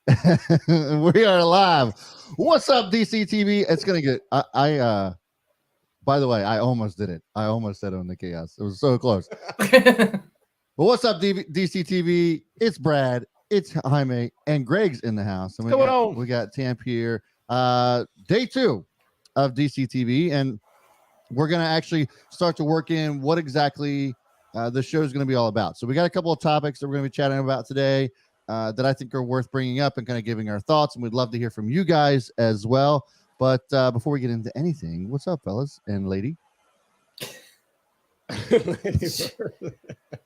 We are live. What's up, DCTV? It's gonna get. By the way, I almost did it. I almost said it on the chaos. It was so close. But what's up, DCTV? It's Brad. It's Jaime, and Greg's in the house. And we got Tamp here. Day 2 of DCTV, and we're gonna actually start to work in what exactly the show is going to be all about. So we got a couple of topics that we're going to be chatting about today that I think are worth bringing up and kind of giving our thoughts. And we'd love to hear from you guys as well. But before we get into anything, what's up, fellas and lady?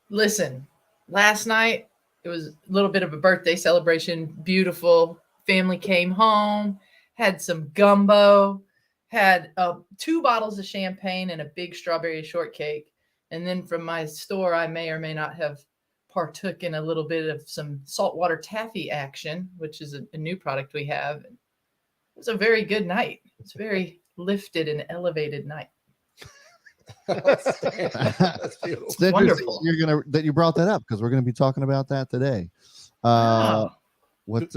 Listen, last night it was a little bit of a birthday celebration. Beautiful. Family came home, had some gumbo, had 2 bottles of champagne and a big strawberry shortcake. And then from my store, I may or may not have partook in a little bit of some saltwater taffy action, which is a new product we have. It was a very good night. It's a very lifted and elevated night. That's beautiful. It's wonderful. That you brought that up because we're gonna be talking about that today. What?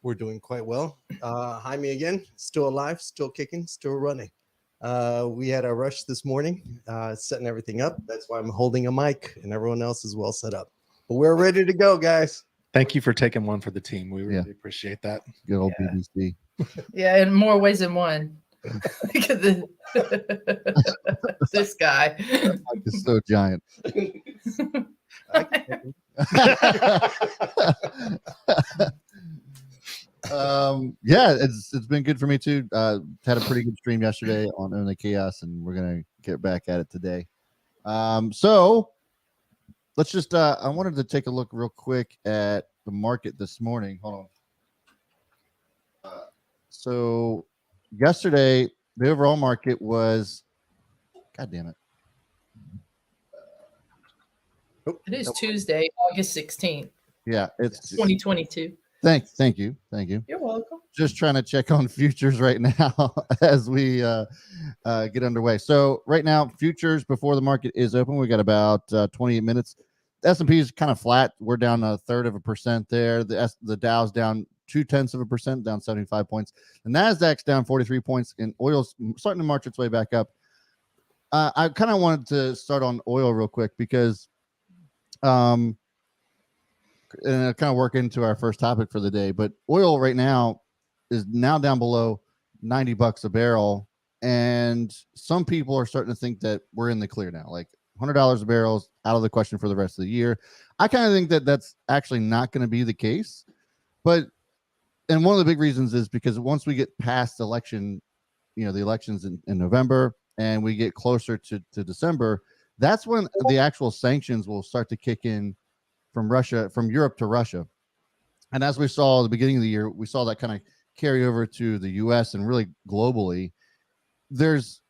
We're doing quite well. Jaime again, still alive, still kicking, still running. We had a rush this morning, setting everything up. That's why I'm holding a mic, and everyone else is well set up. But we're ready to go, guys. Thank you for taking one for the team. We really appreciate that. Good old BBC. Yeah, in more ways than one. This guy is so giant. It's been good for me too. Had a pretty good stream yesterday on Own the Chaos, and we're gonna get back at it today. So let's just I wanted to take a look real quick at the market this morning. Hold on. So yesterday the overall market was, god damn it. It is Tuesday, August 16th. Yeah, it's 2022. Thank you. You're welcome. Just trying to check on futures right now as we get underway. So right now, futures before the market is open, we got about 28 minutes. The S&P is kind of flat. We're down 1/3% there. The Dow's down 0.2%, down 75 points. The Nasdaq's down 43 points, and oil's starting to march its way back up. I kind of wanted to start on oil real quick because and it'll kind of work into our first topic for the day. But oil right now is now down below $90 a barrel, and some people are starting to think that we're in the clear now. Like $100 a barrel is out of the question for the rest of the year. I kind of think that that's actually not going to be the case. And one of the big reasons is because once we get past the elections in November, and we get closer to December, that's when the actual sanctions will start to kick in from Europe to Russia. And as we saw at the beginning of the year, we saw that kind of carry over to the US and really globally. There's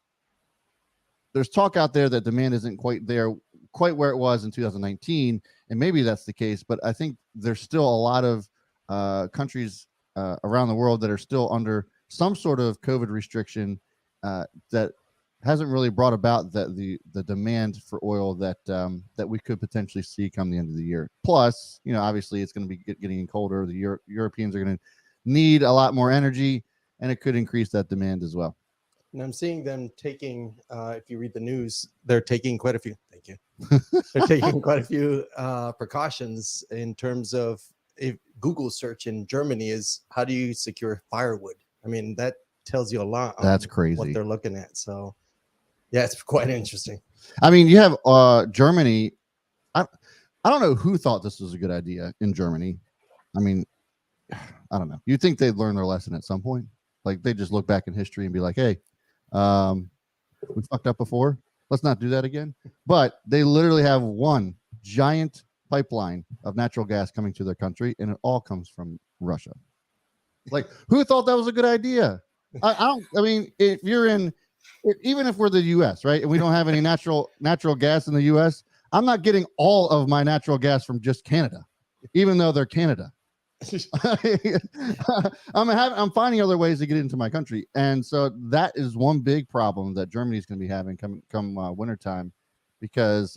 talk out there that demand isn't quite where it was in 2019. And maybe that's the case, but I think there's still a lot of countries around the world that are still under some sort of COVID restriction that hasn't really brought about the demand for oil that we could potentially see come the end of the year. Plus, obviously it's going to be getting colder. The Europeans are going to need a lot more energy, and it could increase that demand as well. And I'm seeing them taking, if you read the news, they're taking quite a few. Thank you. They're taking quite a few precautions in terms of, if Google search in Germany is how do you secure firewood? I mean, that tells you a lot. That's crazy what they're looking at. So yeah, it's quite interesting. I mean, you have Germany. I don't know who thought this was a good idea in Germany. I mean, I don't know. You'd think they'd learn their lesson at some point. Like they just look back in history and be like, hey, we fucked up before. Let's not do that again. But they literally have one giant pipeline of natural gas coming to their country, and it all comes from Russia. Like, who thought that was a good idea? I mean, even if we're the U.S., right, and we don't have any natural gas in the U.S., I'm not getting all of my natural gas from just Canada, even though they're Canada. I'm finding other ways to get into my country, and so that is one big problem that Germany is going to be having come wintertime, because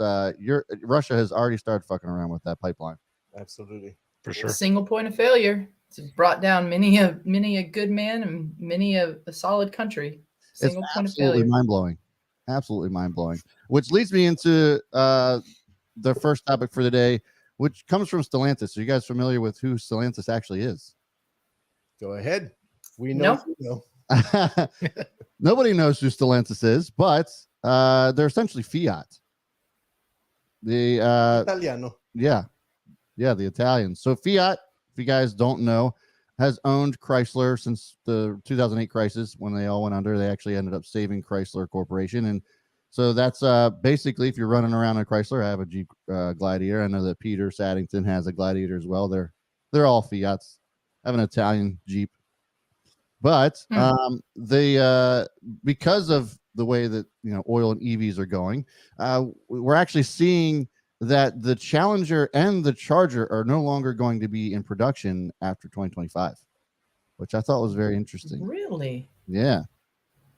Russia has already started fucking around with that pipeline. Absolutely, for sure. Single point of failure. It's brought down many a good man and many a solid country. Single point of failure. Absolutely mind blowing. Which leads me into the first topic for the day, which comes from Stellantis. Are you guys familiar with who Stellantis actually is? Go ahead. We know. Nope. Nobody knows who Stellantis is, but they're essentially Fiat. The Italiano. Yeah, the Italians. So Fiat, if you guys don't know, has owned Chrysler since the 2008 crisis when they all went under. They actually ended up saving Chrysler Corporation, and so that's basically if you're running around a Chrysler. I have a Jeep Gladiator. I know that Peter Saddington has a Gladiator as well. They're all Fiats. I have an Italian Jeep, but they because of the way that oil and EVs are going, we're actually seeing that the Challenger and the Charger are no longer going to be in production after 2025, which I thought was very interesting. Really? Yeah.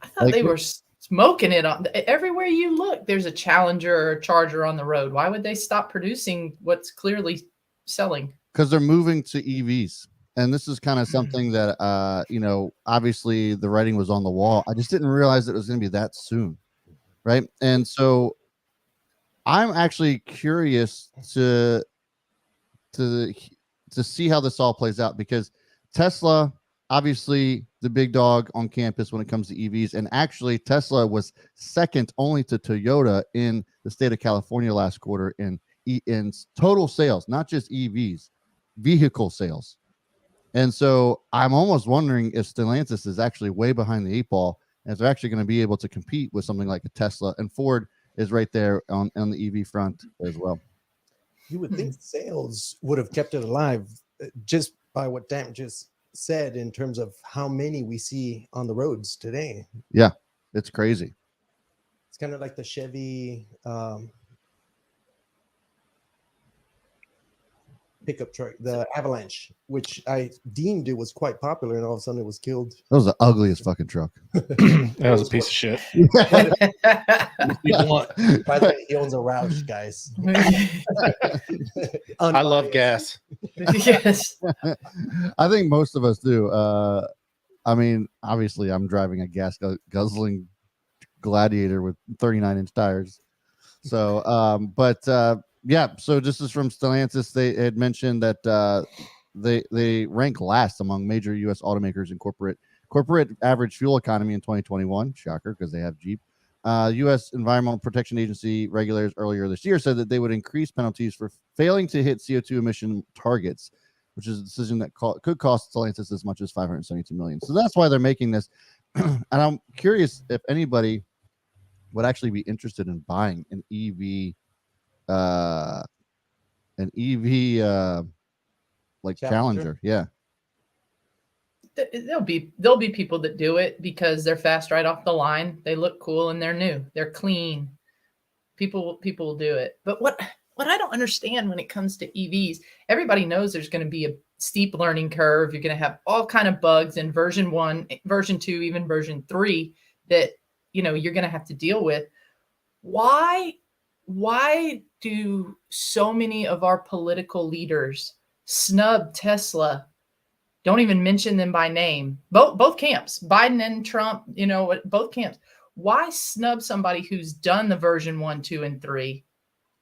I thought they were smoking it on everywhere you look. There's a Challenger or a Charger on the road. Why would they stop producing what's clearly selling? Because they're moving to EVs. And this is kind of something that, obviously the writing was on the wall. I just didn't realize it was going to be that soon. Right. And so I'm actually curious to see how this all plays out, because Tesla, obviously the big dog on campus when it comes to EVs, and actually Tesla was second only to Toyota in the state of California last quarter in total sales, not just EVs, vehicle sales. And so I'm almost wondering if Stellantis is actually way behind the 8 ball, and if they're actually going to be able to compete with something like a Tesla, and Ford is right there on the EV front as well. You would think sales would have kept it alive just by what Dan just said in terms of how many we see on the roads today. Yeah, it's crazy. It's kind of like the Chevy pickup truck, the Avalanche, which I deemed it was quite popular, and all of a sudden it was killed. That was the ugliest fucking truck. That was a piece of shit. By the way, he owns a Roush, guys. I love gas. Yes. I think most of us do. I mean, obviously I'm driving a gas guzzling Gladiator with 39-inch tires. So, yeah, so this is from Stellantis. They had mentioned that they rank last among major U.S. automakers in corporate average fuel economy in 2021. Shocker, because they have Jeep. U.S. Environmental Protection Agency regulators earlier this year said that they would increase penalties for failing to hit CO2 emission targets, which is a decision that could cost Stellantis as much as $572 million. So that's why they're making this. And I'm curious if anybody would actually be interested in buying an EV like Challenger. Yeah, There'll be people that do it because they're fast right off the line. They look cool and they're new. They're clean. People will do it. But what I don't understand when it comes to EVs, everybody knows there's going to be a steep learning curve. You're going to have all kind of bugs in version 1, version 2, even version 3 that you're going to have to deal with. Why do so many of our political leaders snub Tesla? Don't even mention them by name. Both camps, Biden and Trump, both camps. Why snub somebody who's done the version 1, 2, and 3?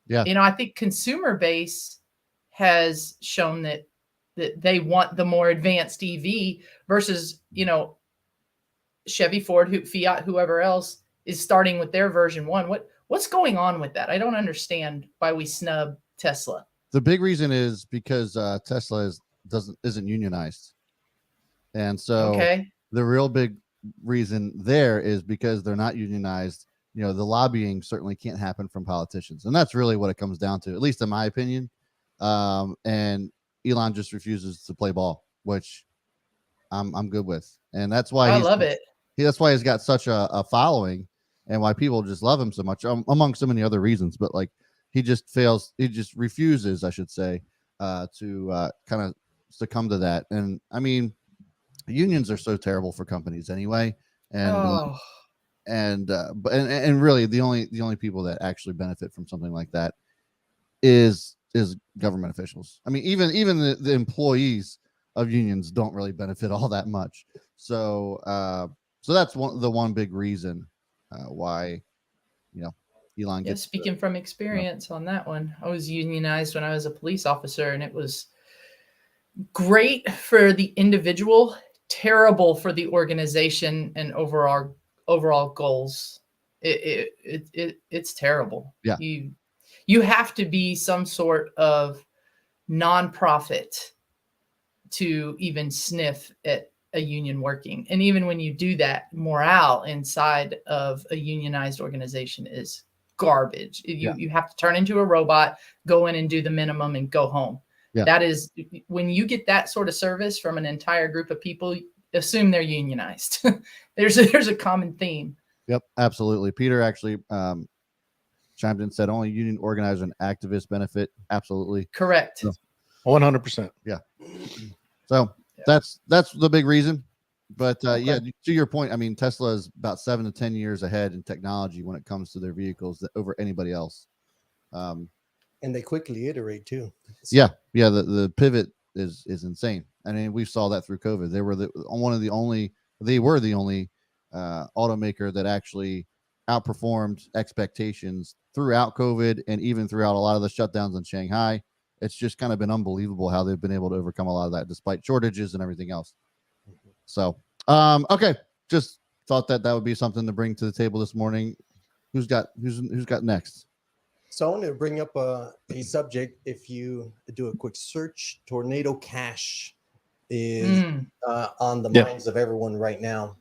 Yeah. I think consumer base has shown that they want the more advanced EV versus, Chevy, Ford, Fiat, whoever else is starting with their version 1. What's going on with that? I don't understand why we snub Tesla. The big reason is because Tesla isn't unionized, and so the real big reason there is because they're not unionized. The lobbying certainly can't happen from politicians, and that's really what it comes down to, at least in my opinion. And Elon just refuses to play ball, which I'm good with, and that's why I love it. That's why he's got such a following, and why people just love him so much, among so many other reasons. But like, he just refuses, I should say, to kind of succumb to that. And I mean, unions are so terrible for companies anyway. And and really the only people that actually benefit from something like that is government officials. I mean, even the employees of unions don't really benefit all that much. So so that's one big reason why Elon Yeah, gets speaking from experience on that one, I was unionized when I was a police officer, and it was great for the individual, terrible for the organization and overall goals. It's terrible. Yeah. You have to be some sort of nonprofit to even sniff at a union working. And even when you do that, morale inside of a unionized organization is garbage. You have to turn into a robot, go in and do the minimum and go home. Yeah. That is, when you get that sort of service from an entire group of people, assume they're unionized. There's a common theme. Yep, absolutely. Peter actually chimed in and said only union organizers and activists benefit. Absolutely. Correct. So, 100%. So that's the big reason. But yeah, to your point, I mean, Tesla is about 7 to 10 years ahead in technology when it comes to their vehicles over anybody else. And they quickly iterate too. Yeah, the pivot is insane. I mean, we saw that through COVID. They were the only automaker that actually outperformed expectations throughout COVID and even throughout a lot of the shutdowns in Shanghai. It's just kind of been unbelievable how they've been able to overcome a lot of that despite shortages and everything else. So, okay, just thought that would be something to bring to the table this morning. Who's got next? So I want to bring up a subject. If you do a quick search, Tornado Cash is on the minds of everyone right now.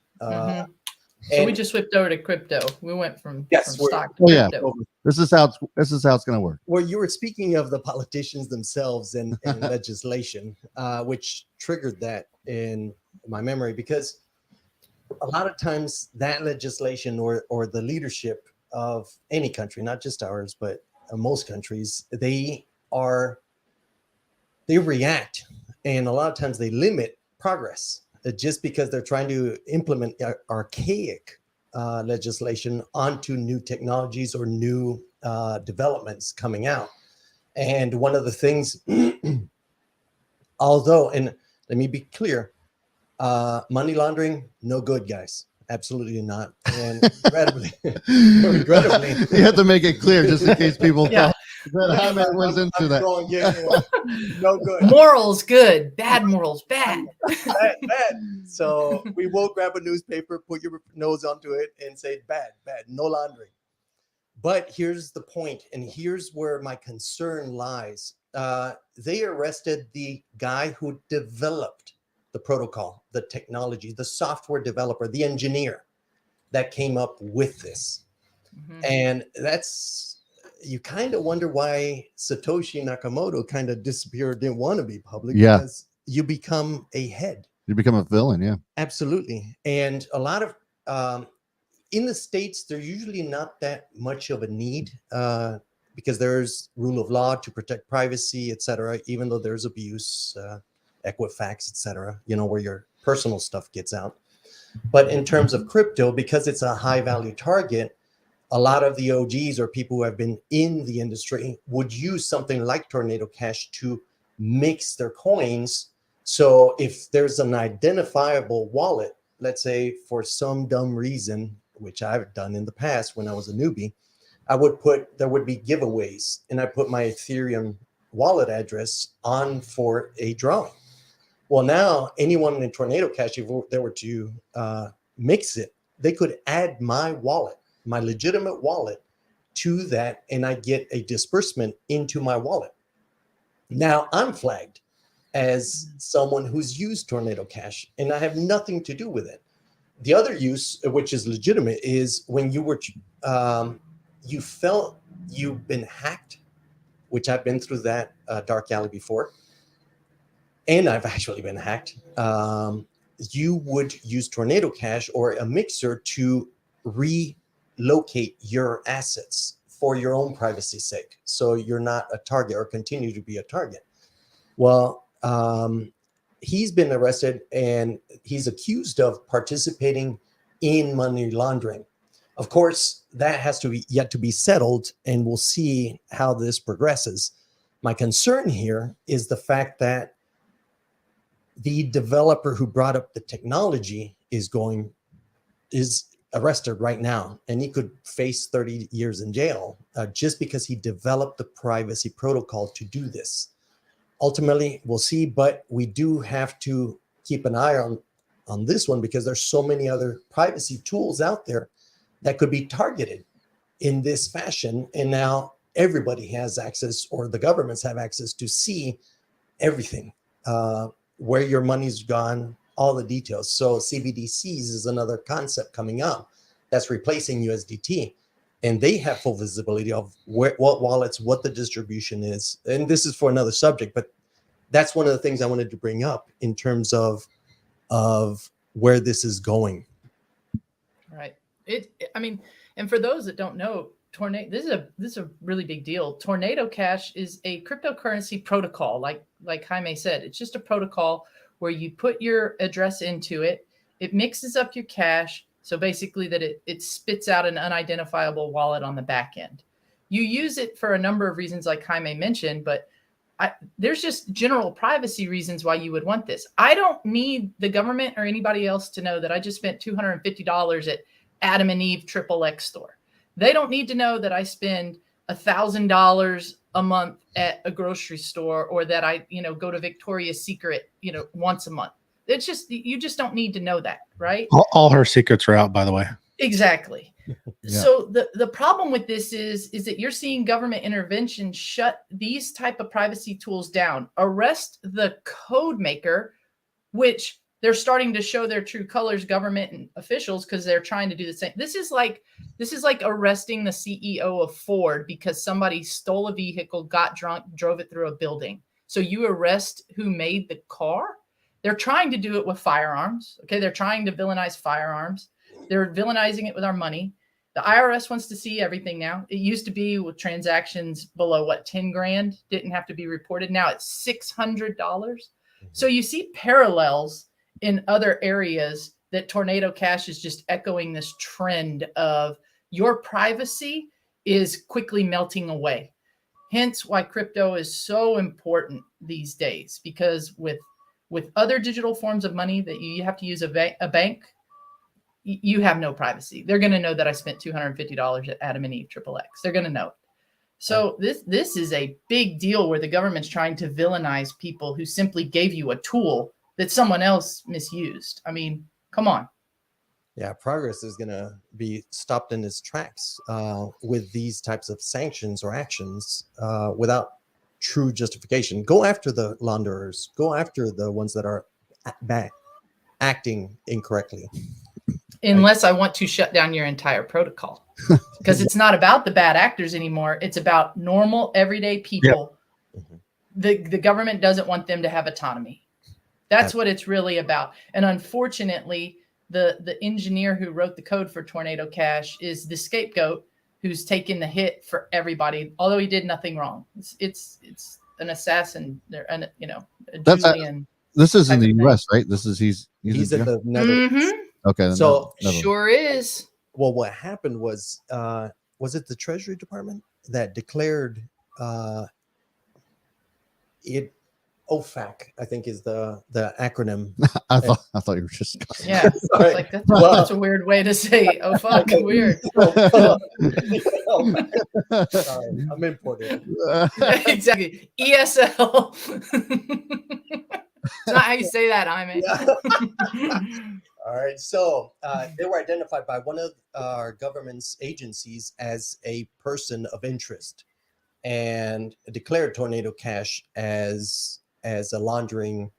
So we just slipped over to crypto. We went from stock to crypto. This is how it's going to work. Well, you were speaking of the politicians themselves and legislation, which triggered that in my memory, because a lot of times that legislation or the leadership of any country, not just ours, but most countries, they react, and a lot of times they limit progress just because they're trying to implement archaic legislation onto new technologies or new developments coming out. And one of the things, although, and let me be clear, money laundering, no good, guys. Absolutely not. And regrettably, you have to make it clear just in case people thought that Jaime was into that. No good. Morals good, bad morals bad. bad. So we will grab a newspaper, put your nose onto it, and say bad, no laundering. But here's the point, and here's where my concern lies. They arrested the guy who developed the protocol, the technology, the software developer, the engineer that came up with this. And that's, you kind of wonder why Satoshi Nakamoto kind of disappeared, didn't want to be public, because you become a head. You become a villain, yeah. Absolutely. And a lot of, in the States, they're usually not that much of a need because there's rule of law to protect privacy, etc., even though there's abuse, Equifax, etc., where your personal stuff gets out. But in terms of crypto, because it's a high value target, a lot of the OGs or people who have been in the industry would use something like Tornado Cash to mix their coins. So if there's an identifiable wallet, let's say for some dumb reason, which I've done in the past when I was a newbie, there would be giveaways, and I put my Ethereum wallet address on for a drawing. Well, now anyone in Tornado Cash, if they were to mix it, they could add my wallet, my legitimate wallet, to that, and I get a disbursement into my wallet. Now I'm flagged as someone who's used Tornado Cash, and I have nothing to do with it. The other use, which is legitimate, is when you were, you felt you've been hacked, which I've been through that dark alley before. And I've actually been hacked. You would use Tornado Cash or a mixer to relocate your assets for your own privacy's sake, so you're not a target or continue to be a target. Well, he's been arrested and he's accused of participating in money laundering. Of course, that has to be yet to be settled, and we'll see how this progresses. My concern here is the fact that the developer who brought up the technology is arrested right now, and he could face 30 years in jail just because he developed the privacy protocol to do this. Ultimately, we'll see, but we do have to keep an eye on this one because there's so many other privacy tools out there that could be targeted in this fashion. And now everybody has access, or the governments have access to see everything, where your money's gone, all the details. So CBDCs is another concept coming up that's replacing USDT. And they have full visibility of what wallets, what the distribution is. And this is for another subject, but that's one of the things I wanted to bring up in terms of where this is going. Right. I mean, and for those that don't know, this is a really big deal. Tornado Cash is a cryptocurrency protocol, like Jaime said. It's just a protocol where you put your address into it. It mixes up your cash. So basically that it spits out an unidentifiable wallet on the back end. You use it for a number of reasons, like Jaime mentioned, but there's just general privacy reasons why you would want this. I don't need the government or anybody else to know that I just spent $250 at Adam and Eve XXX store. They don't need to know that I spend $1,000 a month at a grocery store, or that I, go to Victoria's Secret, once a month. It's just, you just don't need to know that, right? All her secrets are out, by the way. Exactly. Yeah. So the problem with this is that you're seeing government intervention shut these type of privacy tools down, arrest the code maker, which they're starting to show their true colors, government and officials, because they're trying to do the same. This is like arresting the CEO of Ford because somebody stole a vehicle, got drunk, drove it through a building. So you arrest who made the car. They're trying to do it with firearms. Okay. They're trying to villainize firearms. They're villainizing it with our money. The IRS wants to see everything now. It used to be with transactions below 10 grand didn't have to be reported. Now it's $600. So you see parallels in other areas that Tornado Cash is just echoing this trend of your privacy is quickly melting away. Hence why crypto is so important these days, because with other digital forms of money that you have to use a bank, you have no privacy. They're going to know that I spent $250 at Adam and Eve XXX. They're going to know it. So this is a big deal where the government's trying to villainize people who simply gave you a tool that someone else misused. I mean, come on. Yeah, progress is going to be stopped in its tracks with these types of sanctions or actions without true justification. Go after the launderers. Go after the ones that are acting incorrectly. Unless I want to shut down your entire protocol, because it's not about the bad actors anymore. It's about normal, everyday people. Yep. The government doesn't want them to have autonomy. That's what it's really about. And unfortunately, the engineer who wrote the code for Tornado Cash is the scapegoat who's taken the hit for everybody, although he did nothing wrong. It's an assassin, a Julian. This is in the US, right? This is he's at the Netherlands. Mm-hmm. Okay. So sure is. Well, what happened was it the Treasury Department that declared it? OFAC, I think, is the acronym. I thought you were just yeah. Like that's a weird way to say OFAC. Weird. Sorry, I'm imported. Exactly. ESL. It's not how you say that, Jaime. Yeah. All right. So they were identified by one of our government's agencies as a person of interest, and declared Tornado Cash as a laundering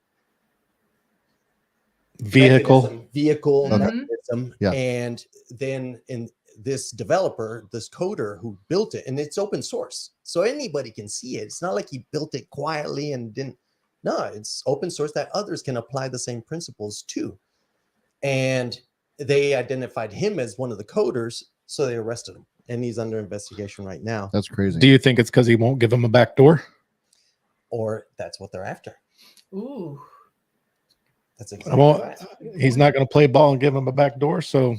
vehicle mechanism. Yeah. And then in this developer, this coder who built it, and it's open source, so anybody can see it. It's not like he built it quietly and didn't. No, it's open source that others can apply the same principles to. And they identified him as one of the coders, so they arrested him, and he's under investigation right now. That's crazy. Do you think it's because he won't give him a back door? Or that's what they're after. Ooh. That's exactly right. He's not going to play ball and give him a back door, so.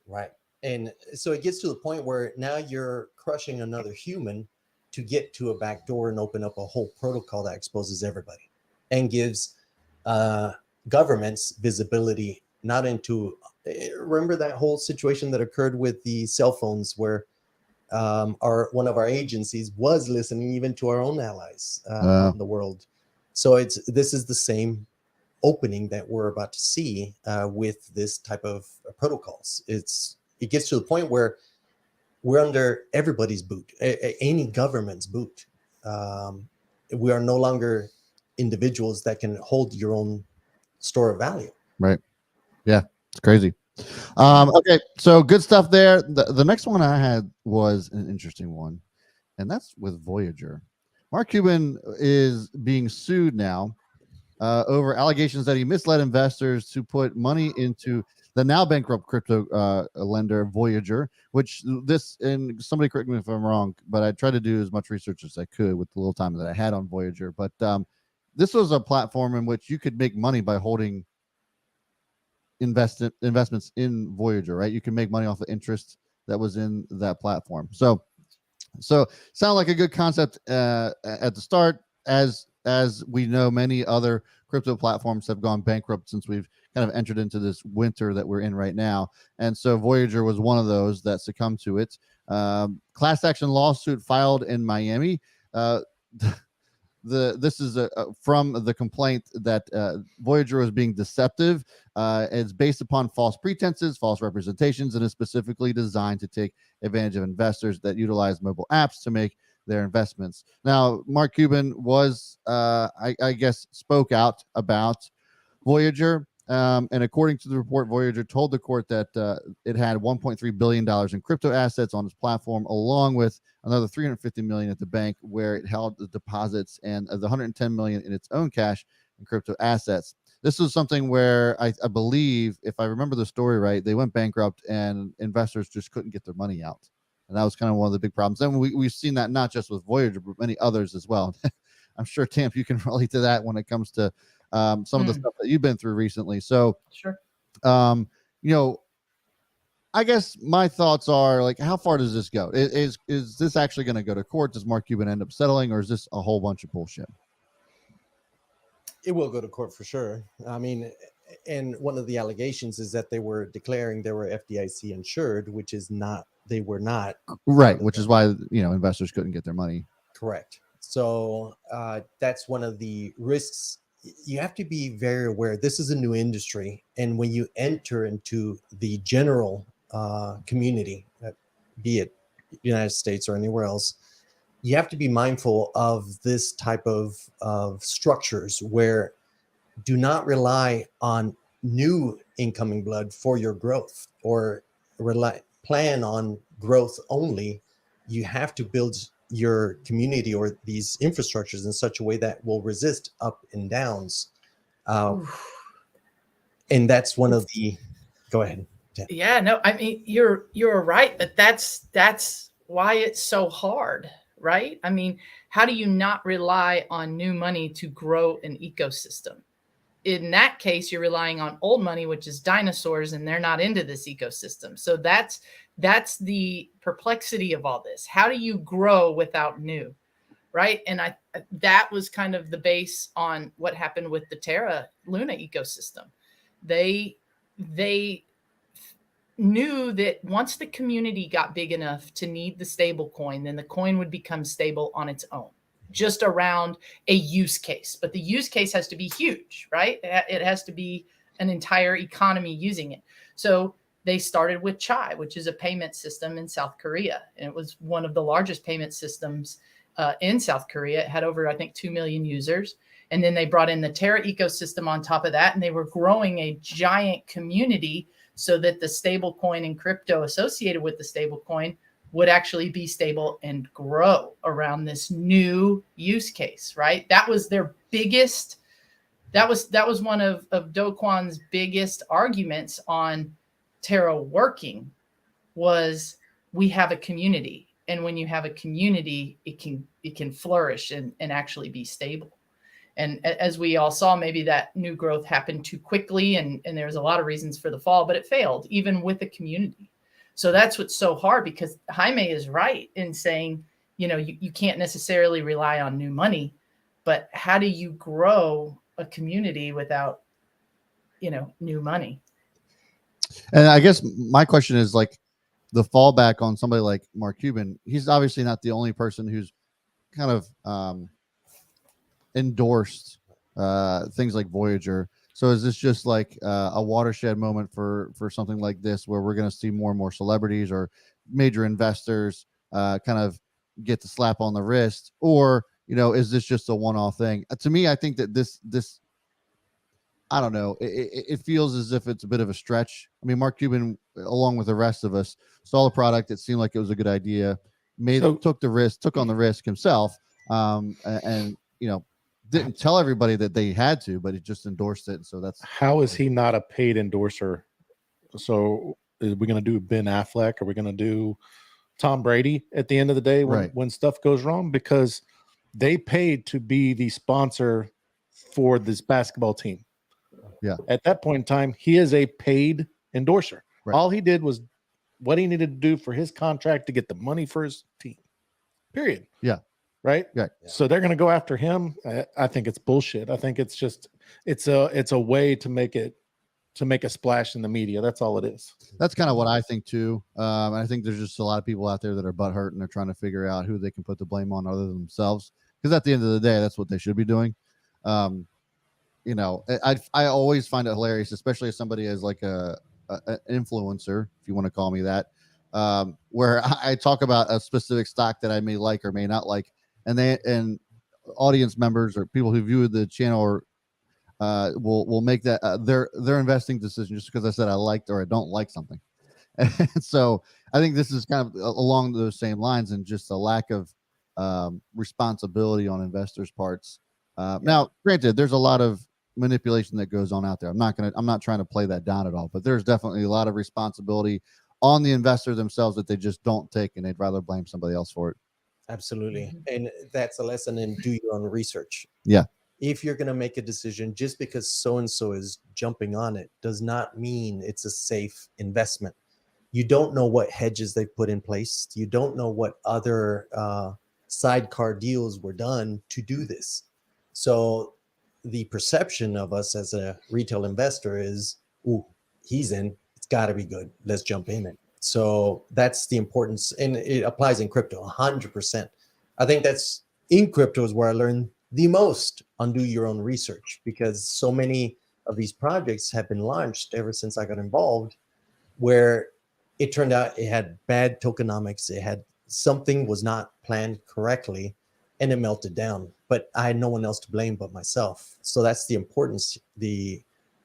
Right. And so it gets to the point where now you're crushing another human to get to a back door and open up a whole protocol that exposes everybody and gives government's visibility, not into. Remember that whole situation that occurred with the cell phones, where one of our agencies was listening even to our own allies out in the world. So this is the same opening that we're about to see with this type of protocols. It gets to the point where we're under everybody's boot, any government's boot. We are no longer individuals that can hold your own store of value. Right. Yeah, it's crazy. Okay, so good stuff there. The next one I had was an interesting one, and that's with Voyager. Mark Cuban is being sued now over allegations that he misled investors to put money into the now bankrupt crypto lender Voyager, which and somebody correct me if I'm wrong, but I tried to do as much research as I could with the little time that I had on Voyager. But this was a platform in which you could make money by holding investments in Voyager, right? You can make money off the interest that was in that platform. So sound like a good concept at the start. As we know, many other crypto platforms have gone bankrupt since we've kind of entered into this winter that we're in right now. And so Voyager was one of those that succumbed to it. Class action lawsuit filed in Miami. This is from the complaint that Voyager was being deceptive. It's based upon false pretenses, false representations, and is specifically designed to take advantage of investors that utilize mobile apps to make their investments. Now, Mark Cuban was, I guess, spoke out about Voyager. And according to the report, Voyager told the court that it had $1.3 billion in crypto assets on its platform, along with another $350 million at the bank where it held the deposits, and the $110 million in its own cash and crypto assets. This was something where I believe, if I remember the story right, they went bankrupt and investors just couldn't get their money out. And that was kind of one of the big problems. And we've seen that not just with Voyager, but many others as well. I'm sure, Tamp, you can relate to that when it comes to some of the stuff that you've been through recently. So, Sure. I guess my thoughts are, like, how far does this go? Is this actually going to go to court? Does Mark Cuban end up settling, or is this a whole bunch of bullshit? It will go to court for sure. I mean, and one of the allegations is that they were declaring they were FDIC insured, which is not. They were not. Right, which is why investors couldn't get their money. Correct. So that's one of the risks. You have to be very aware. This is a new industry, and when you enter into the general community, be it United States or anywhere else, you have to be mindful of this type of structures where do not rely on new incoming blood for your growth, or plan on growth only. You have to build your community or these infrastructures in such a way that will resist up and downs. And that's one of the, go ahead. Yeah, no, I mean, you're right, but that's why it's so hard, right? I mean, how do you not rely on new money to grow an ecosystem? In that case, you're relying on old money, which is dinosaurs, and they're not into this ecosystem. So that's the perplexity of all this. How do you grow without new, right? And that was kind of the base on what happened with the Terra Luna ecosystem. They knew that once the community got big enough to need the stable coin, then the coin would become stable on its own, just around a use case. But the use case has to be huge, right? It has to be an entire economy using it. So they started with Chai, which is a payment system in South Korea. And it was one of the largest payment systems in South Korea. It had over, I think, 2 million users. And then they brought in the Terra ecosystem on top of that. And they were growing a giant community so that the stable coin and crypto associated with the stable coin would actually be stable and grow around this new use case, right? That was their biggest, that was one of Do Kwon's biggest arguments on Terra working, was we have a community. And when you have a community, it can flourish and actually be stable. And as we all saw, maybe that new growth happened too quickly, and there's a lot of reasons for the fall, but it failed even with the community. So that's what's so hard, because Jaime is right in saying, you can't necessarily rely on new money, but how do you grow a community without, new money. And I guess my question is like the fallback on somebody like Mark Cuban. He's obviously not the only person who's kind of endorsed things like Voyager. So is this just like a watershed moment for something like this, where we're going to see more and more celebrities or major investors kind of get the slap on the wrist, or is this just a one-off thing? To me, I think that this I don't know. It feels as if it's a bit of a stretch. I mean, Mark Cuban, along with the rest of us, saw the product. It seemed like it was a good idea. Took on the risk himself, and didn't tell everybody that they had to, but he just endorsed it. So that's how is he not a paid endorser? So are we going to do Ben Affleck? Are we going to do Tom Brady at the end of the day when stuff goes wrong? Because they paid to be the sponsor for this basketball team. Yeah. At that point in time, he is a paid endorser. Right. All he did was what he needed to do for his contract to get the money for his team. Period. Yeah. Right. Yeah. So they're going to go after him. I think it's bullshit. I think it's just it's a way to make a splash in the media. That's all it is. That's kind of what I think too. And I think there's just a lot of people out there that are butthurt and they're trying to figure out who they can put the blame on other than themselves. Because at the end of the day, that's what they should be doing. I always find it hilarious, especially as somebody as like an influencer, if you want to call me that, where I talk about a specific stock that I may like or may not like, and audience members or people who view the channel or will make that their investing decision just because I said I liked or I don't like something. And so I think this is kind of along those same lines, and just a lack of responsibility on investors' parts. Now, granted, there's a lot of manipulation that goes on out there. I'm not trying to play that down at all, but there's definitely a lot of responsibility on the investor themselves that they just don't take, and they'd rather blame somebody else for it. Absolutely. And that's a lesson in do your own research. Yeah. If you're going to make a decision, just because so-and-so is jumping on it does not mean it's a safe investment. You don't know what hedges they put in place. You don't know what other sidecar deals were done to do this. So the perception of us as a retail investor is, ooh, he's in, it's got to be good. Let's jump in it. So that's the importance. And it applies in crypto 100%. I think that's in crypto is where I learned the most on do your own research, because so many of these projects have been launched ever since I got involved, where it turned out it had bad tokenomics. It had something was not planned correctly, and it melted down. But I had no one else to blame but myself. So that's the importance, the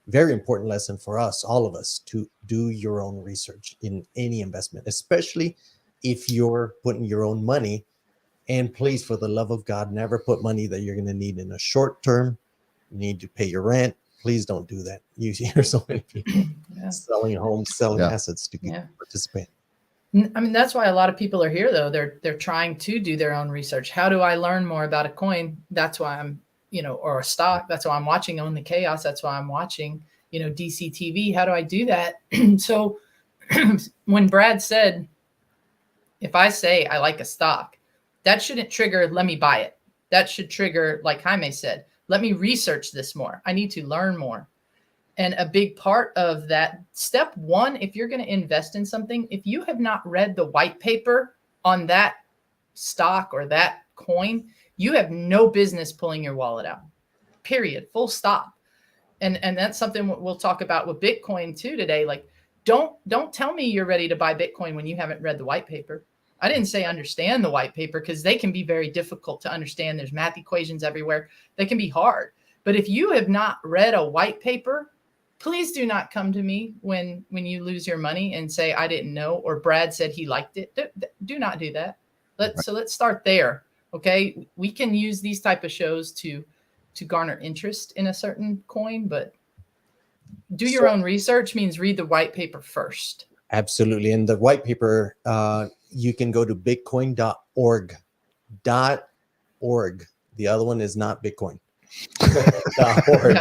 very important lesson for us, all of us, to do your own research in any investment, especially if you're putting your own money. And please, for the love of God, never put money that you're going to need in a short term. You need to pay your rent. Please don't do that. You hear so many people selling homes, selling assets to participate. I mean, that's why a lot of people are here, though. They're trying to do their own research. How do I learn more about a coin? That's why I'm, or a stock. That's why I'm watching Own the Chaos. That's why I'm watching, DCTV. How do I do that? So when Brad said, if I say I like a stock, that shouldn't trigger, let me buy it. That should trigger, like Jaime said, let me research this more. I need to learn more. And a big part of that, step one, if you're going to invest in something, if you have not read the white paper on that stock or that coin, you have no business pulling your wallet out, period, full stop. And that's something we'll talk about with Bitcoin too today. Like, don't tell me you're ready to buy Bitcoin when you haven't read the white paper. I didn't say understand the white paper, because they can be very difficult to understand. There's math equations everywhere. They can be hard. But if you have not read a white paper, please do not come to me when you lose your money and say, I didn't know, or Brad said he liked it. Do not do that. So let's start there. Okay. We can use these type of shows to garner interest in a certain coin, but do your own research means read the white paper first. Absolutely. And the white paper, you can go to bitcoin.org. .org. The other one is not Bitcoin. .org.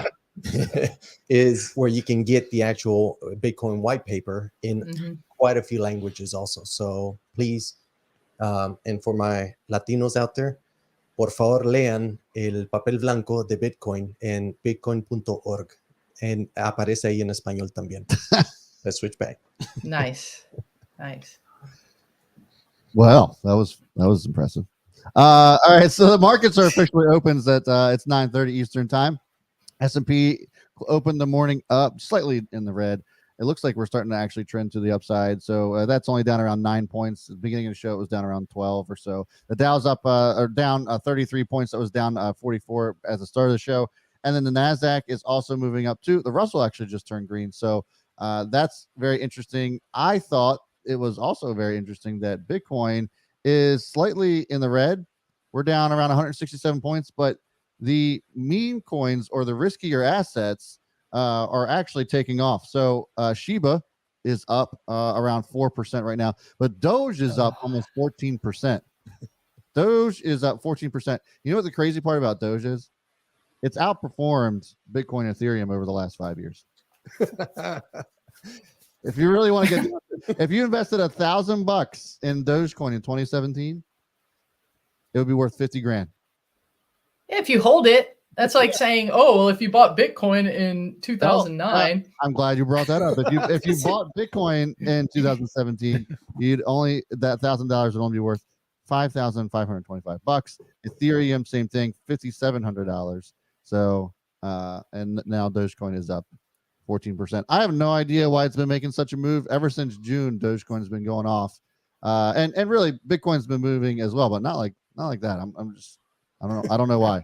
Is where you can get the actual Bitcoin white paper in quite a few languages also. So please, and for my Latinos out there, por favor lean el papel blanco de Bitcoin en bitcoin.org. And aparece ahí en español también. Let's switch back. Nice. Well, that was impressive. All right, so the markets are officially open at it's 9:30 Eastern time. S&P opened the morning up slightly in the red. It looks like we're starting to actually trend to the upside. So that's only down around 9 points. At the beginning of the show, it was down around 12 or so. The Dow's up or down 33 points. That was down 44 at the start of the show. And then the NASDAQ is also moving up too. The Russell actually just turned green. So that's very interesting. I thought it was also very interesting that Bitcoin is slightly in the red. We're down around 167 points, but the meme coins or the riskier assets are actually taking off. So Shiba is up around 4% right now, but Doge is up almost 14%. Doge is up 14%. You know what the crazy part about Doge is? It's outperformed Bitcoin and Ethereum over the last 5 years. If you really want to get, if you invested $1,000 in Dogecoin in 2017, it would be worth 50 grand. If you hold it, that's like saying, oh, well, if you bought Bitcoin in 2009. I'm glad you brought that up. If you bought Bitcoin in 2017, you'd only that $1,000 would only be worth $5,525. Ethereum, same thing, $5,700. So and now Dogecoin is up 14%. I have no idea why it's been making such a move. Ever since June, Dogecoin has been going off. And really Bitcoin's been moving as well, but not like that. I don't know why.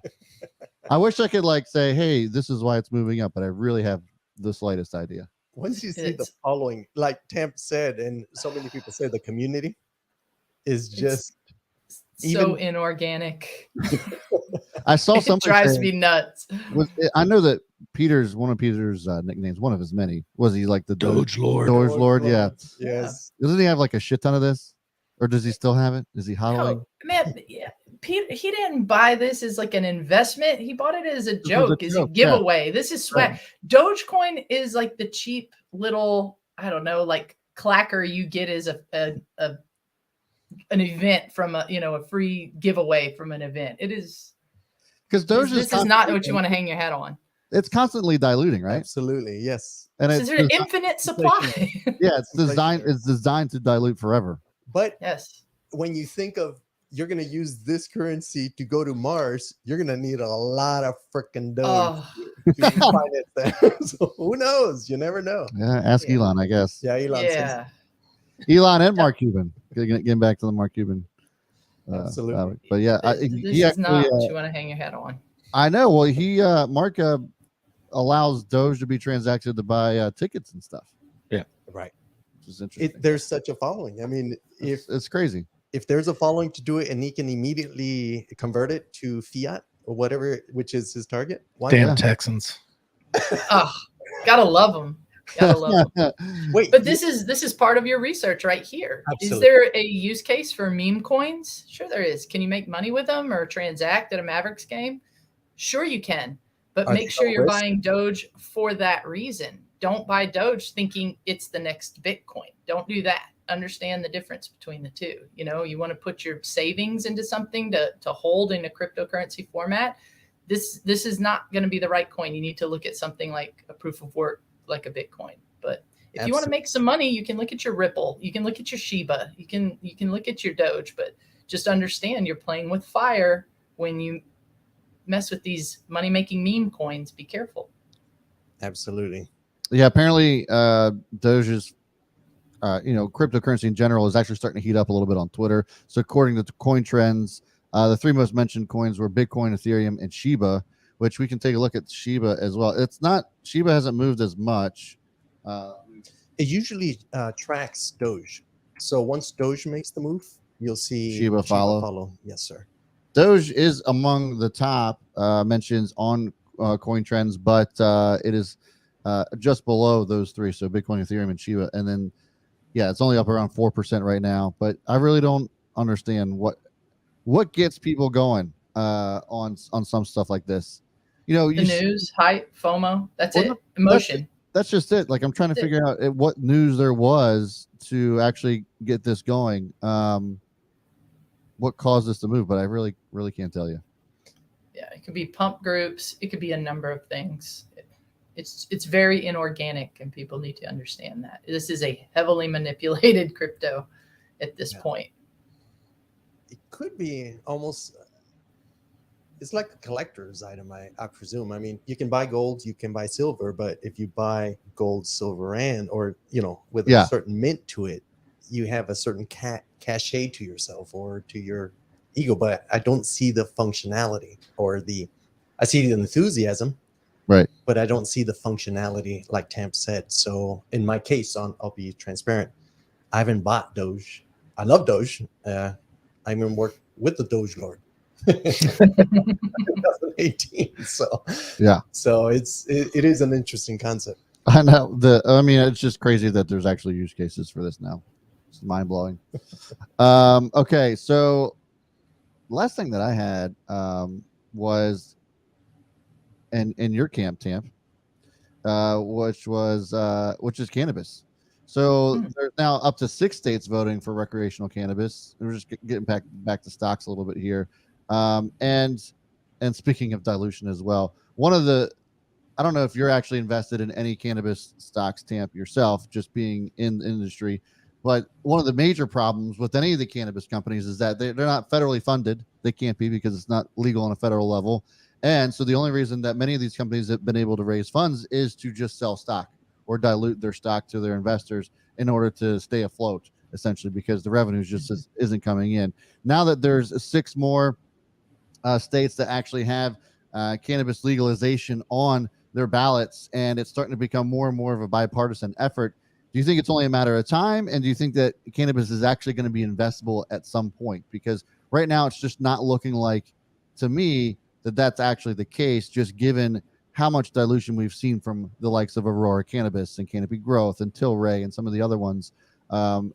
I wish I could like say, hey, this is why it's moving up, but I really have the slightest idea. Once you see the following, like Tamp said, and so many people say, the community is just so inorganic. I saw something. It drives me nuts. I know that one of Peter's nicknames, one of his many, was he like the Doge Lord? Doge Lord, yeah. Yes. Doesn't he have like a shit ton of this? Or does he still have it? Is he hodling? No, man, yeah. Peter, he didn't buy this as like an investment. He bought it as a joke, as a giveaway. Yeah. This is swag. Right. Dogecoin is like the cheap little, I don't know, like clacker you get as an event from a free giveaway from an event. It is because Doge this is not what you want to hang your hat on. It's constantly diluting, right? Absolutely, yes. And it's an infinite supply. Yeah, it's designed to dilute forever. But yes, when you think of you're going to use this currency to go to Mars, you're going to need a lot of freaking Doge to finance that. So who knows? You never know. Yeah, ask Elon, I guess. Yeah, Elon. Yeah. Elon and Mark Cuban. Getting back to the Mark Cuban. Absolutely. But yeah, this is not what you want to hang your hat on. I know. Well, Mark allows Doge to be transacted to buy tickets and stuff. Yeah. Right. Which is interesting. There's such a following. I mean, it's crazy. If there's a following to do it and he can immediately convert it to fiat or whatever, which is his target. Damn Texans. Oh, gotta love them. Gotta love them. Wait, but this is part of your research right here. Absolutely. Is there a use case for meme coins? Sure there is. Can you make money with them or transact at a Mavericks game? Sure you can, but make sure you're buying Doge for that reason. Don't buy Doge thinking it's the next Bitcoin. Don't do that. Understand the difference between the two. You want to put your savings into something to hold in a cryptocurrency format. This is not going to be the right coin. You need to look at something like a proof of work, like a Bitcoin. But if you want to make some money, you can look at your Ripple, you can look at your Shiba, you can look at your Doge, but just understand you're playing with fire when you mess with these money-making meme coins. Be careful. Absolutely. Yeah, apparently Doge's cryptocurrency in general is actually starting to heat up a little bit on Twitter. So according to Coin Trends, the three most mentioned coins were Bitcoin, Ethereum, and Shiba, which we can take a look at Shiba as well. Shiba hasn't moved as much. It usually tracks Doge. So once Doge makes the move, you'll see Shiba follow. Yes, sir. Doge is among the top mentions on Coin Trends, but it is just below those three. So Bitcoin, Ethereum, and Shiba. And then, yeah, it's only up around 4% right now. But I really don't understand what gets people going on some stuff like this. The news, hype, FOMO. That's it. Emotion. That's just it. Like I'm trying to figure out what news there was to actually get this going. what caused this to move, but I really can't tell you. Yeah, it could be pump groups. It could be a number of things. It's very inorganic, and people need to understand that. This is a heavily manipulated crypto at this point. It could be almost, it's like a collector's item, I presume. I mean, you can buy gold, you can buy silver, but if you buy gold, silver, and, or, you know, with a certain mint to it, you have a certain cachet to yourself or to your ego. But I don't see the functionality or I see the enthusiasm. Right. But I don't see the functionality like Tamp said. So in my case, I'll be transparent. I haven't bought Doge. I love Doge. I even worked with the Doge Lord. 2018. So yeah. So it is an interesting concept. I know. I mean, it's just crazy that there's actually use cases for this now. It's mind blowing. Okay, so last thing that I had was in your camp, Tamp, which is cannabis. So there's now up to 6 states voting for recreational cannabis. We're just getting back to stocks a little bit here, and speaking of dilution as well, I don't know if you're actually invested in any cannabis stocks, Tamp, yourself, just being in the industry. But one of the major problems with any of the cannabis companies is that they're not federally funded. They can't be because it's not legal on a federal level. And so the only reason that many of these companies have been able to raise funds is to just sell stock or dilute their stock to their investors in order to stay afloat, essentially, because the revenues just isn't coming in. Now that there's 6 more states that actually have cannabis legalization on their ballots, and it's starting to become more and more of a bipartisan effort, do you think it's only a matter of time? And do you think that cannabis is actually going to be investable at some point? Because right now it's just not looking like, to me, that that's actually the case, just given how much dilution we've seen from the likes of Aurora Cannabis and Canopy Growth and Tilray and some of the other ones.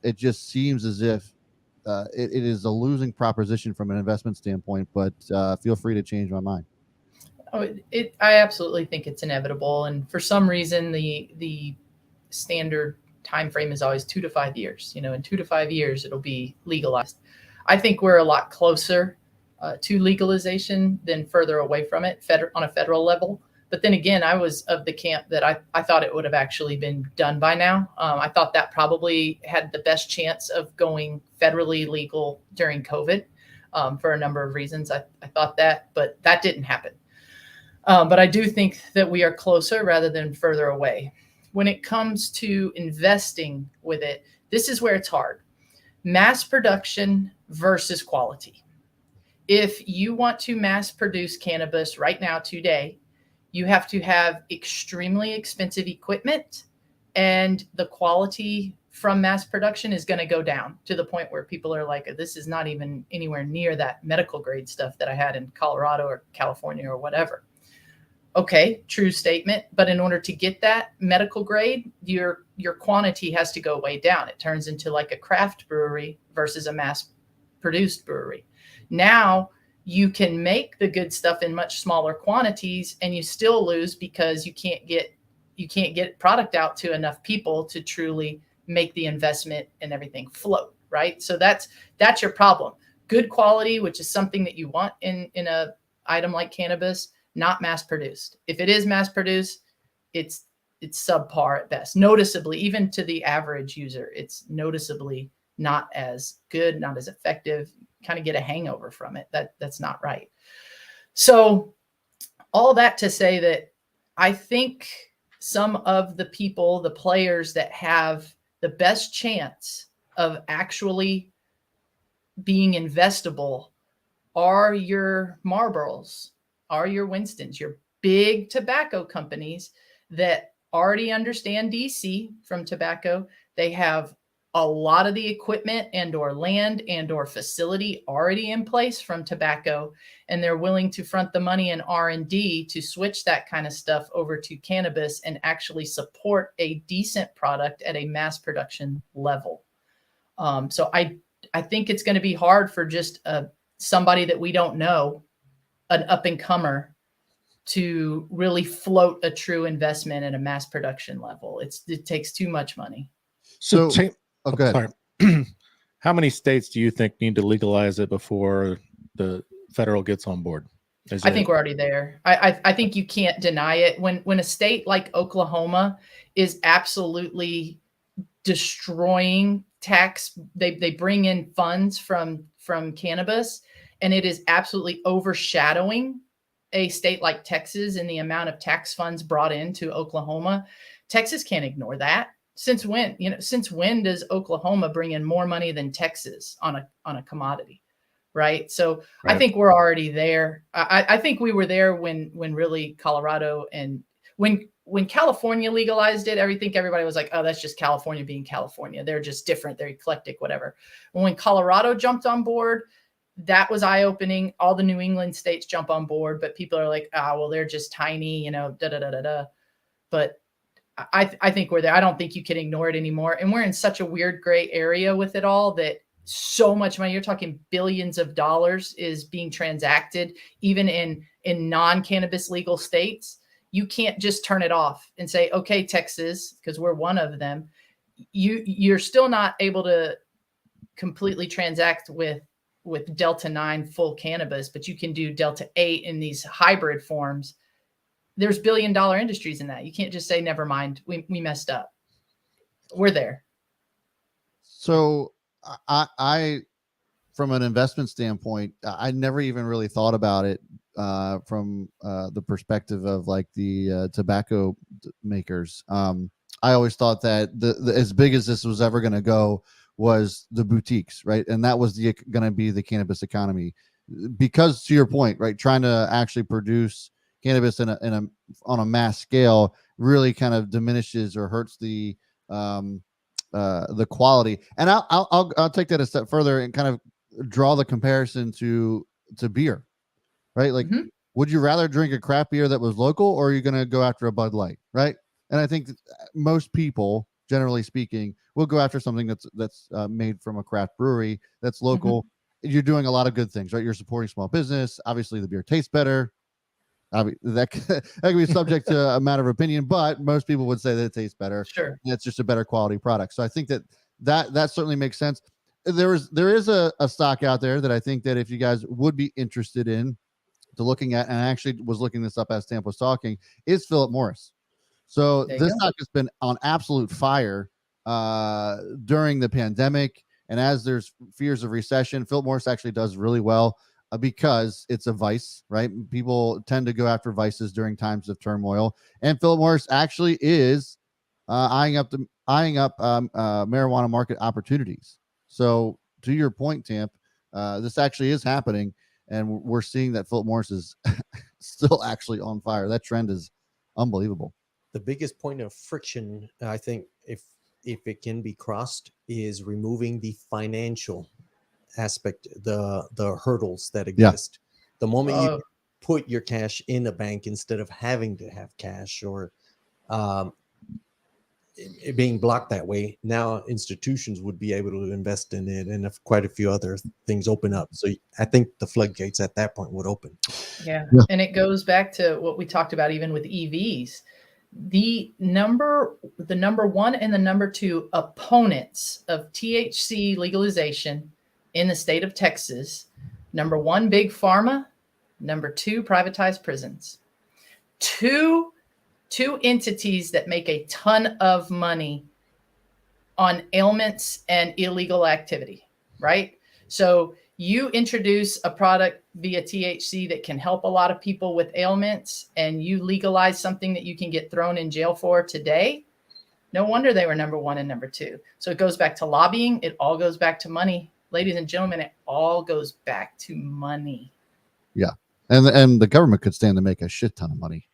It just seems as if it is a losing proposition from an investment standpoint, but feel free to change my mind. Oh, I absolutely think it's inevitable. And for some reason, the standard time frame is always 2 to 5 years. You know, in 2 to 5 years, it'll be legalized. I think we're a lot closer to legalization than further away from it on a federal level. But then again, I was of the camp that I thought it would have actually been done by now. I thought that probably had the best chance of going federally legal during COVID for a number of reasons. I thought that, but that didn't happen. But I do think that we are closer rather than further away. When it comes to investing with it, this is where it's hard. Mass production versus quality. If you want to mass produce cannabis right now, today, you have to have extremely expensive equipment, and the quality from mass production is going to go down to the point where people are like, this is not even anywhere near that medical grade stuff that I had in Colorado or California or whatever. Okay, true statement. But in order to get that medical grade, your quantity has to go way down. It turns into like a craft brewery versus a mass produced brewery. Now you can make the good stuff in much smaller quantities, and you still lose because you can't get product out to enough people to truly make the investment and everything float, right? So that's your problem. Good quality, which is something that you want in a item like cannabis, not mass produced. If it is mass produced, it's subpar at best. Noticeably, even to the average user, it's noticeably not as good, not as effective. Kind of get a hangover from it. That's not right. So all that to say that I think some of the people, the players that have the best chance of actually being investable are your Marlboros, are your Winstons, your big tobacco companies that already understand DC from tobacco. They have a lot of the equipment and or land and or facility already in place from tobacco, and they're willing to front the money in R&D to switch that kind of stuff over to cannabis and actually support a decent product at a mass production level. So I think it's going to be hard for just somebody that we don't know, an up and comer, to really float a true investment at a mass production level. It takes too much money. So Okay. sorry. How many states do you think need to legalize it before the federal gets on board? I think we're already there. I think you can't deny it. When a state like Oklahoma is absolutely destroying tax, they bring in funds from cannabis, and it is absolutely overshadowing a state like Texas in the amount of tax funds brought into Oklahoma. Texas can't ignore that. Since when? Since when does Oklahoma bring in more money than Texas on a commodity? Right. So Right. I think we're already there. I think we were there when really Colorado and when California legalized it, everybody was like, oh, that's just California being California. They're just different. They're eclectic, whatever. When Colorado jumped on board, that was eye-opening. All the New England states jump on board, but people are like, well, they're just tiny, But I think we're there. I don't think you can ignore it anymore. And we're in such a weird gray area with it all that so much money, you're talking billions of dollars, is being transacted even in non-cannabis legal states. You can't just turn it off and say, okay, Texas, because we're one of them. You're still not able to completely transact with Delta 9 full cannabis, but you can do Delta 8 in these hybrid forms. There's billion-dollar industries in that. You can't just say, never mind, we messed up. We're there. So I from an investment standpoint, I never even really thought about it from the perspective of like the tobacco makers. I always thought that the as big as this was ever going to go was the boutiques, right? And that was going to be the cannabis economy, because to your point, right, trying to actually produce cannabis on a mass scale really kind of diminishes or hurts the quality. And I'll take that a step further and kind of draw the comparison to beer, right? Like, would you rather drink a craft beer that was local, or are you going to go after a Bud Light, right? And I think most people, generally speaking, will go after something that's made from a craft brewery that's local. You're doing a lot of good things, right? You're supporting small business. Obviously, the beer tastes better. That can be subject to a matter of opinion, but most people would say that it tastes better. Sure. And it's just a better quality product. So I think that certainly makes sense. There is a stock out there that I think that if you guys would be interested in looking at, and I actually was looking this up as Tampa was talking, is Philip Morris. So this stock has been on absolute fire during the pandemic. And as there's fears of recession, Philip Morris actually does really well because it's a vice, right? People tend to go after vices during times of turmoil. And Philip Morris actually is eyeing up marijuana market opportunities. So to your point, Tamp, this actually is happening. And we're seeing that Philip Morris is still actually on fire. That trend is unbelievable. The biggest point of friction, I think, if it can be crossed, is removing the financial aspect, the hurdles that exist. The moment you put your cash in a bank instead of having to have cash, or it being blocked that way, now institutions would be able to invest in it, and if quite a few other things open up. So I think the floodgates at that point would open. Yeah. And it goes back to what we talked about even with EVs. The number one and the number two opponents of THC legalization in the state of Texas: number one, big pharma; number two, privatized prisons. Two entities that make a ton of money on ailments and illegal activity, right? So you introduce a product via THC that can help a lot of people with ailments, and you legalize something that you can get thrown in jail for today. No wonder they were number one and number two. So it goes back to lobbying. It all goes back to money. Ladies and gentlemen, it all goes back to money. Yeah. And the government could stand to make a shit ton of money.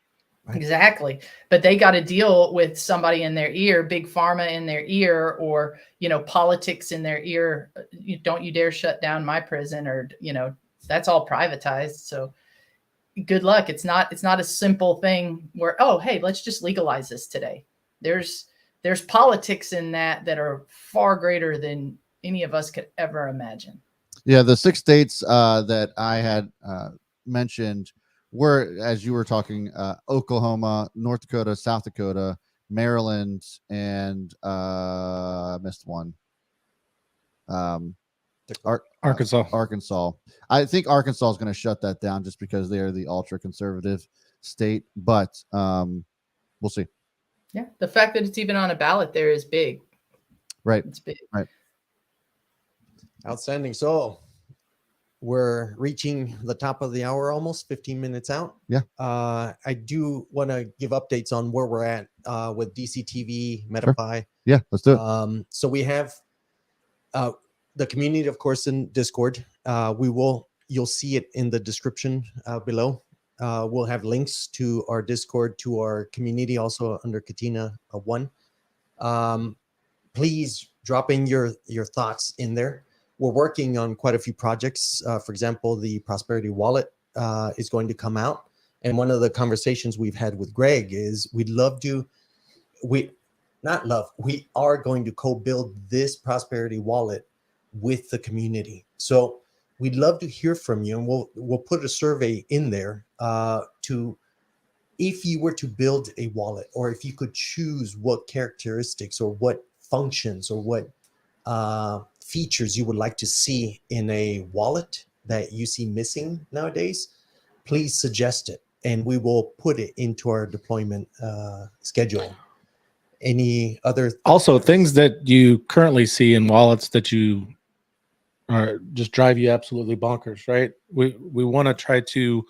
Right? Exactly. But they got to deal with somebody in their ear, big pharma in their ear, or, politics in their ear. Don't you dare shut down my prison, or, that's all privatized. So good luck. It's not a simple thing where, oh, hey, let's just legalize this today. There's politics in that are far greater than any of us could ever imagine. Yeah. The 6 states that I had mentioned were, as you were talking, Oklahoma, North Dakota, South Dakota, Maryland, and I missed one. Arkansas. I think Arkansas is going to shut that down just because they are the ultra conservative state, but we'll see. Yeah, the fact that it's even on a ballot there is big. Right. It's big. Right. Outstanding. So we're reaching the top of the hour, almost 15 minutes out. Yeah. I do want to give updates on where we're at with DCTV, Metafy. Sure. Yeah, let's do it. So we have the community, of course, in Discord. You'll see it in the description below. We'll have links to our Discord, to our community, also under Katina 1. Please drop in your thoughts in there. We're working on quite a few projects. For example, the Prosperity Wallet is going to come out. And one of the conversations we've had with Greg is we are going to co-build this Prosperity Wallet with the community. So we'd love to hear from you, and we'll put a survey in there to, if you were to build a wallet, or if you could choose what characteristics or what functions or what features you would like to see in a wallet that you see missing nowadays, please suggest it, and we will put it into our deployment schedule. Any other also things that you currently see in wallets that you are just drive you absolutely bonkers, right? We want to try to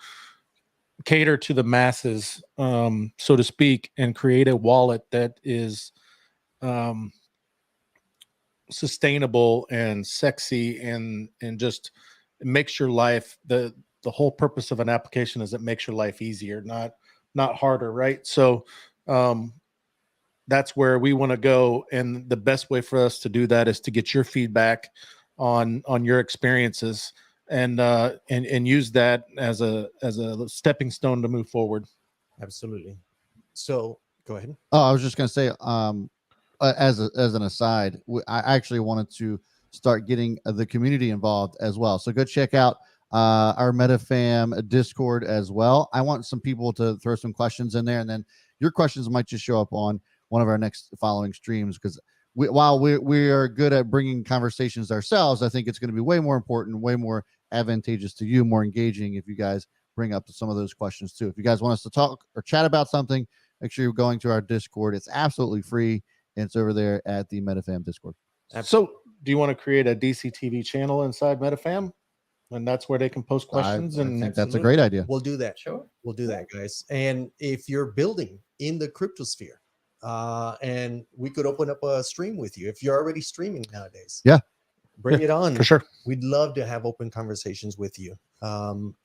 cater to the masses, so to speak, and create a wallet that is sustainable and sexy and just makes your life, the whole purpose of an application is it makes your life easier, not harder, right? So that's where we want to go, and the best way for us to do that is to get your feedback on your experiences and use that as a stepping stone to move forward. Absolutely. So go ahead. Oh, I was just going to say, as an aside, I actually wanted to start getting the community involved as well. So go check out our MetaFam Discord as well. I want some people to throw some questions in there, and then your questions might just show up on one of our next following streams, because while we are good at bringing conversations ourselves, I think it's going to be way more important, way more advantageous to you, more engaging if you guys bring up some of those questions too. If you guys want us to talk or chat about something, make sure you're going to our Discord. It's absolutely free, and it's over there at the MetaFam Discord. So do you want to create a DCTV channel inside MetaFam? And that's where they can post questions. I think that's a great idea. We'll do that. Sure. We'll do that, guys. And if you're building in the cryptosphere, and we could open up a stream with you if you're already streaming nowadays. Yeah. Bring it on. For sure. We'd love to have open conversations with you,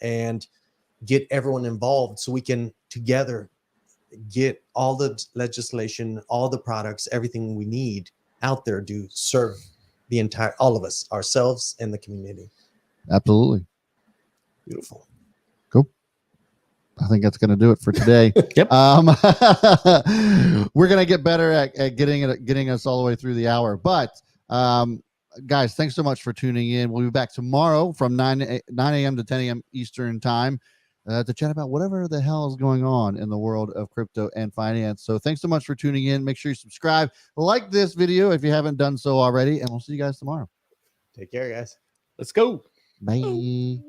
and get everyone involved so we can together get all the legislation, all the products, everything we need out there to serve all of us, ourselves and the community. Absolutely. Beautiful. Cool. I think that's going to do it for today. Yep. We're going to get better at getting us all the way through the hour. But guys, thanks so much for tuning in. We'll be back tomorrow from 9 a.m. to 10 a.m. Eastern time to chat about whatever the hell is going on in the world of crypto and finance. So thanks so much for tuning in. Make sure you subscribe, like this video if you haven't done so already, and we'll see you guys tomorrow. Take care, guys. Let's go. Bye.